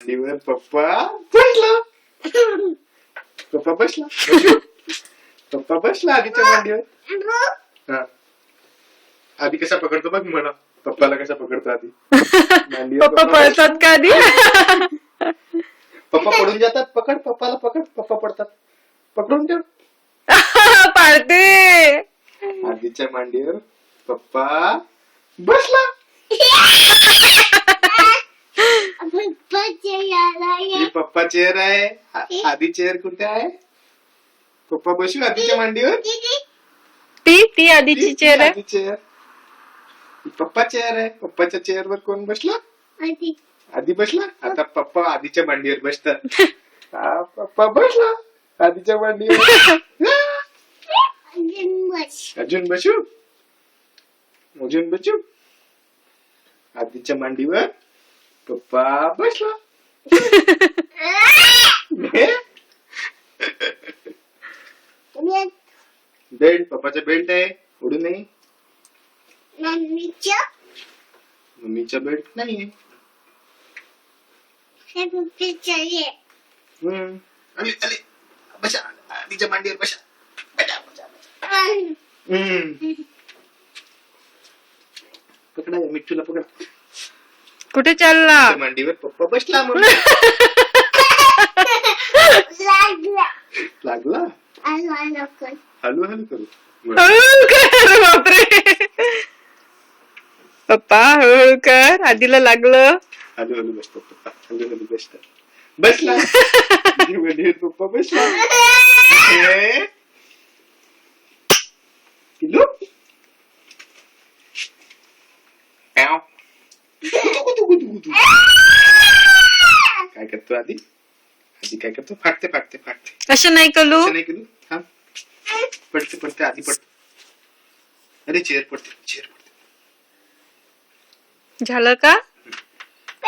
मांडीवर पप्पा बसला. पप्पा बसला. पप्पा बसला आधीच्या मांडीवर. हा. आधी कसा पकडतो बघ म्हणा. पप्पाला कसा पकडतो आधी. पप्पा पळतात का आधी? पप्पा पडून जातात. पकड पप्पाला, पकड. पप्पा पडतात. पकडून ठेव. पाळते. आधीच्या मांडीवर पप्पा बसला. ही पप्पा चेअर आहे. आधी चेअर कुठे आहे? पप्पा बसू आधीच्या मांडीवर. ती आधीची चेअर आहे. आधी चेअर. पप्पा चेअर आहे. पप्पाच्या चेअर वर कोण बसला? आधी बसला. आता पप्पा आधीच्या मांडीवर बसतात. पप्पा बसला आधीच्या मांडीवर. अजून बसू. अजून बसू. आधीच्या मांडीवर पप्पा बसला. बेल्ट पप्पाचा बेल्ट आहे. उडू नये. मम्मीचा बेल्ट नाहीये. अले अले बसा आधीच्या मांडीवर बसा. पकडा मिठूला पकडा. कुठे चालला? मांडीवर पप्पा बसला. मग लागला. हळू हळू करू. हळू कर. बापरे. पप्पा हळू कर. आधीला लागलं. हळू हळू बसतो पप्पा. हळू हळू बसतात. बसला. पप्पा बसला. किलो काय करतो आधी? आधी काय करतो? फाटते फाटते फाटते. असं नाही कलू. असं नाही केलं. हा पडते पडते आधी पडते. अरे चेअर पडते. चेअर पडते. झालं का?